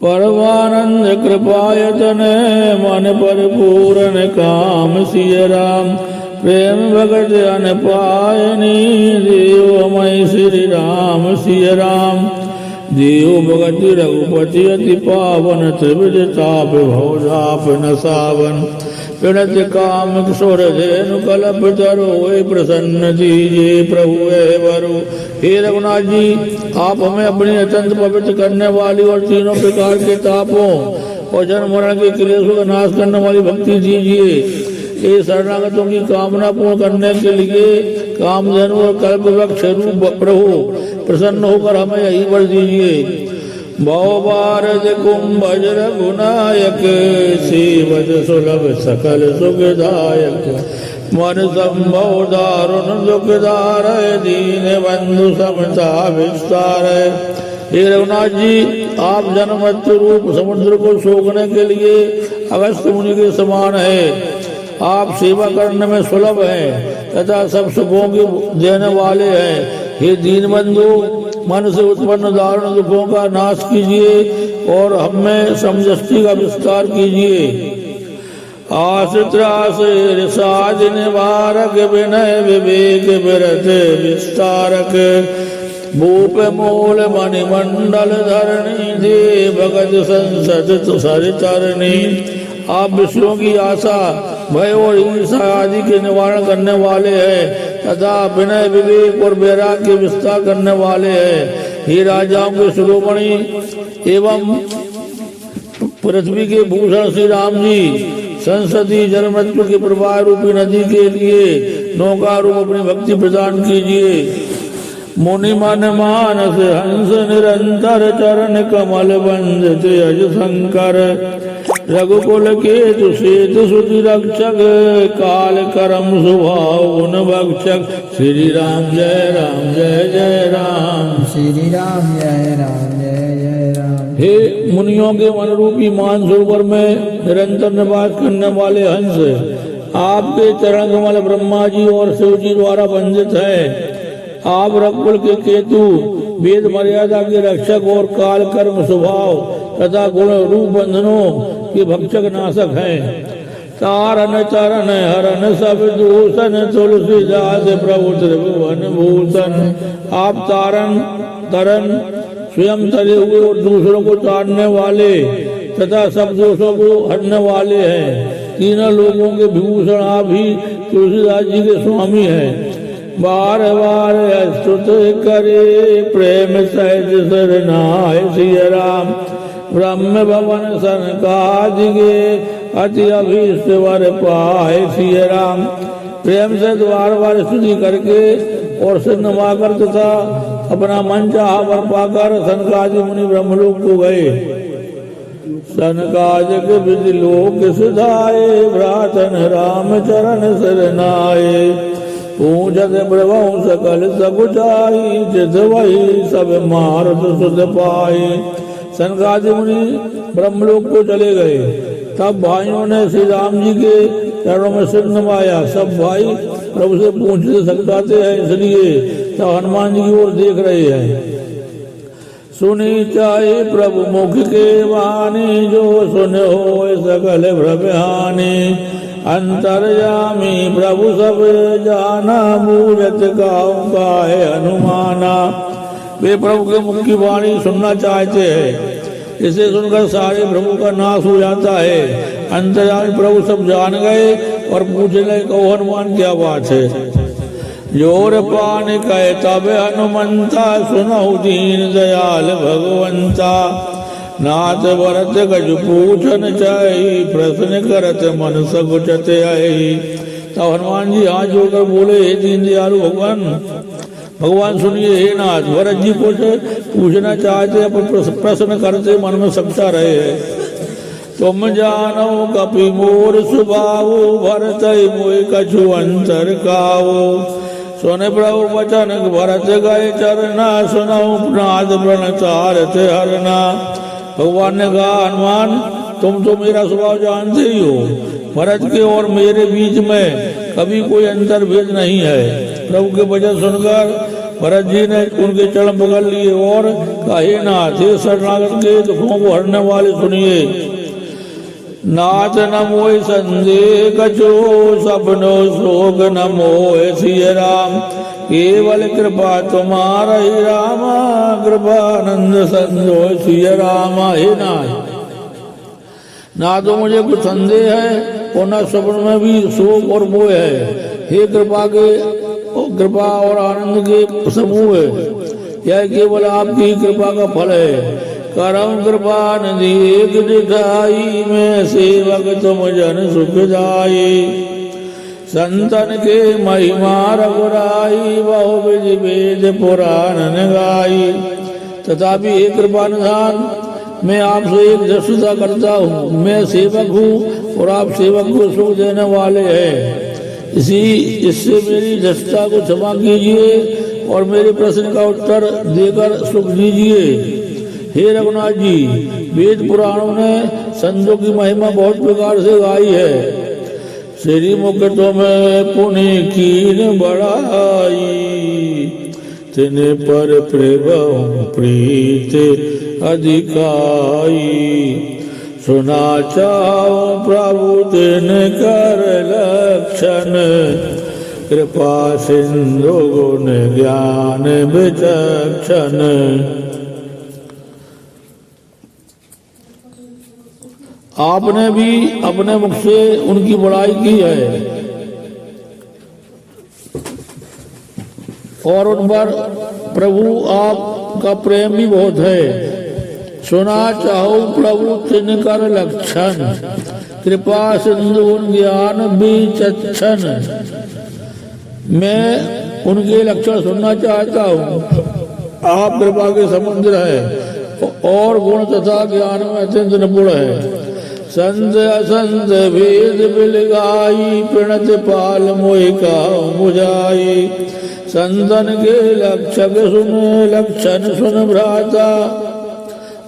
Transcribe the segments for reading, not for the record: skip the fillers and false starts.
परमानंद कृपायतन मन पर पूर्ण काम सिय राम। प्रेम भगत अन पायनी देवमय श्री राम सिय राम। देव भगत रघुपति अति पावन त्रिविध ताप भवजाप न सावन। पिणत काम किशोर धेनु कलप तरो प्रसन्न दीजिए प्रभु वरु। हे रघुनाथ जी, आप हमें अपनी अत्यंत पवित्र करने वाली और तीनों प्रकार के तापों और जन्म मरण के क्लेशों का नाश करने वाली भक्ति दीजिए। ये शरणागतों की कामना पूर्ण करने के लिए कामधेनु और कल्प वृक्ष रूप प्रभु प्रसन्न होकर हमें यही वर दीजिए। भवभारत कुंभज रघुनायक सेवत सुलभ सकल सुखदायक। मन संभव दारुण दुखदार दीन बंधु समता विस्तार। हे रघुनाथ जी, आप जन्म मृत्यु रूप समुद्र को सोखने के लिए अगस्त्य मुनि के समान है। आप सेवा करने में सुलभ हैं तथा सब सुखों के देने वाले हैं। हे दीन बंधु, मन से उत्पन्न दारुण दुखों का नाश कीजिए और हमें समझष्टि का विस्तार कीजिए। आश्रित्रास साध निवारक विनय विवेक विरत विस्तारक। भूप मूल मणिमंडल धरणी दे भगत संसद सरितरणी। आप विषयों की आशा भय और ईर्षा आदि के निवारण करने वाले हैं तथा विनय विवेक और वैराग्य के विस्तार करने वाले हैं। हे राजाओं के शिरोमणि एवं पृथ्वी के भूषण श्री राम जी, संसदीय जन्म मृत्यु के प्रवाह रूपी नदी के लिए नौका रूप अपनी भक्ति प्रदान कीजिए। मुनि मन मानस हंस निरंतर चरण कमल बंद अज शंकर। रघुकुल केतु सेतु सुति रक्षक काल करम स्वभाव गुण भक्षक। श्री राम जय राम जय जय राम। श्री राम जय राम जय जय राम। हे मुनियों के मन रूपी मानसरोवर में निरंतर निवास करने वाले हंस, आपके चरण कमल ब्रह्मा जी और शिव जी द्वारा वंदित है। आप रघुकुल के केतु, वेद मर्यादा के रक्षक और काल कर्म स्वभाव तथा गुण रूप बंधनों के भक्षक नाशक हैं। तारन चरण हरण सब दूषण तुलसीदास प्रभु त्रिभुवन भूषण। आप तारन तरन स्वयं तरे हुए और दूसरों को तारने वाले तथा सब दोषों को हटने वाले हैं। तीनों लोगों के विभूषण आप ही तुलसीदास जी के स्वामी हैं। बार बार स्तुत करे प्रेम सहित शरणाय सिय राम। ब्रह्म भवन सनकादिगे अति अभीष्ट वर पाए सिय राम। प्रेम से बार बार स्तुति करके और सिर नवाकर तथा अपना मन चाहा वर पाकर सनकादि मुनि ब्रह्मलोक को गए। सनकादिक विधि लोक सिधाए भ्रातन राम चरण शरणाए। पूजत प्रभु सकल सकुचाई जित वही सब मारत सुध पाई। सनकादि मुनि ब्रह्मलोक को चले गए। तब भाइयों ने श्री राम जी के चरणों में सिर नवाया। सब भाई प्रभु से पूछते सकताते हैं, इसलिए तब हनुमान जी की ओर देख रहे हैं। सुनी चाहे प्रभु मुख के वाणी जो सुन हो सकल भ्रमहानि। अंतर्यामी प्रभु सब जाना मूरत का है अनुमाना। वे प्रभु के मुख की वाणी सुनना चाहते हैं, इसे सुनकर सारे प्रभु का नाश हो जाता है। अंतर्यामी प्रभु सब जान गए और पूछने लगे, कहो हनुमान क्या बात है। जोर पान कहे तब हनुमंता सुनहु दीन दयाल भगवंता। नाथ भरत गज पूछन चाही प्रश्न करत मन सकुचत आई। तब हनुमान जी हाथ जोड़कर बोले, हे दीन दयालु भगवान सुनिए। हे नाथ, भरत जी पूछना चाहते पर प्रश्न करते मन में सकता रहे है। तुम जानो कपि मोर स्वभाव भरत मोहि कछु अंतर काओ। सुन प्रभु वचन भरत गए चरना सुनऊ नाथ प्रणतारथ हरना। भगवान ने कहा, हनुमान तुम तो मेरा स्वभाव जानते ही हो। भरत के और मेरे बीच में कभी कोई अंतर भेद नहीं है। प्रभु के वचन सुनकर भरत जी ने उनके चरण पकड़ लिए और कहे नाथ हे शरणागत के दुखों को हरने वाले सुनिए। नाथ न मोहि संदेह कछो सपनो शोक न मोहि सिय राम। केवल कृपा तुम्हारा ही रामा कृपानंद संजो सिय रामा। हे नाथ ना तो मुझे कुछ संदेह है और न स्वप्न में भी शोक और मोह है। हे कृपा और आनंद के समूह है, यह केवल आपकी कृपा का फल है। करम कृपा नदी एक दिखाई में सेवक तुम जन सुखदाई। संतन के महिमा रघुराई बहुविध वेद पुराण गाई। तथापि हे कृपा निधान मैं आपसे एक दृष्टता करता हूँ। मैं सेवक हूँ और आप सेवक को सुख देने वाले हैं, इससे मेरी दृष्टता को क्षमा कीजिए और मेरे प्रश्न का उत्तर देकर सुख दीजिए। हे रघुनाथ जी, वेद पुराणों ने संतों की महिमा बहुत प्रकार से गाई है। श्री मुख तुम्हें पुण्य कीन बढ़ाई, तिने पर प्रेम प्रीत अधिकाई। सुना चाहो प्रभु दिन कर लक्षण, कृपा सिंधु गुण ज्ञान विचक्षण। आपने भी अपने मुख से उनकी बड़ाई की है और उन पर प्रभु आपका प्रेम भी बहुत है। सुना चाहो प्रभु तिनकर लक्षण, कृपा सिंधु ज्ञान विचक्षण। मैं उनके लक्षण सुनना चाहता हूँ। आप कृपा के समुद्र है और गुण तथा ज्ञान में अत्यंत निपुण है। संत असंत भेद बिलगाई, प्रणत पाल मोहिका बुझाई। संतन के लक्षण सुन भ्राता,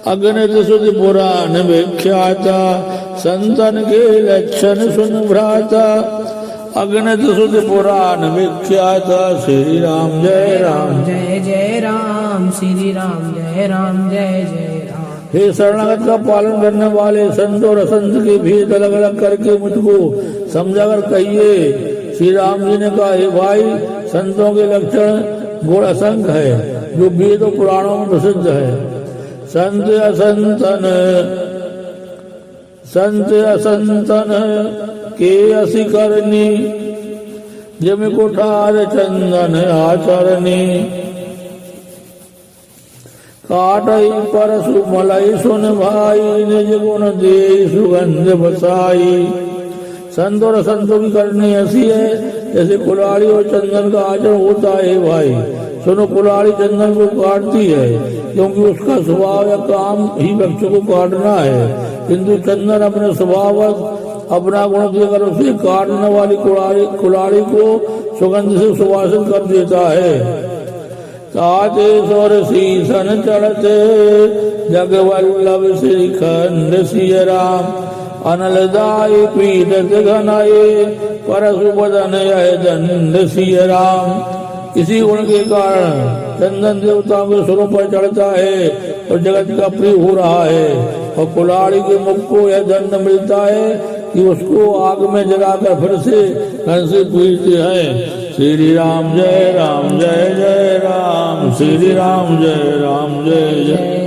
अगणित सुध पुराण विख्याता। संतन के लक्षण सुन भ्राता, अगणित सुध पुराण विख्याता। श्री राम जय राम जय जय राम, श्री राम जय राम जय जय राम। हे शरणागत का पालन करने वाले संत और असंत के भेद अलग अलग करके मुझको समझाकर कहिए। श्री राम जी ने कहा, हे भाई, संतों के लक्षण गुण असंख्य है जो वेद और पुराणों में प्रसिद्ध है। संत असंतन के असी करनी, जम कुठार चंदन आचरणी। काटई परसु मलई सुन भाई, निज गुण दे सुगंध बसाई। संत और संतों की करनी ऐसी है जैसे कुल्हाड़ी और चंदन का आचरण होता है। भाई सुनो, कुल्हाड़ी चंदन को काटती है क्योंकि उसका स्वभाव या काम ही वृक्ष को काटना है, किंतु चंदन अपने स्वभाव अपना गुण देकर उसे काटने वाली कुल्हाड़ी को सुगंध से सुवासित कर देता है। ताते स्वर शीसन चढ़ते जगवल्लभ श्रीखंड सिय राम। अनलदाई पीड़ित घनाए परशु बदन यह दंड सिय राम। इसी गुण के कारण चंदन देवताओं के स्वरूप पर चढ़ता है और जगत का प्रिय हो रहा है। और कुल्हाड़ी के मुख को यह दंड मिलता है कि उसको आग में जलाकर फिर से घर से पूजते हैं। श्री राम जय राम जय जय राम, श्री राम जय जय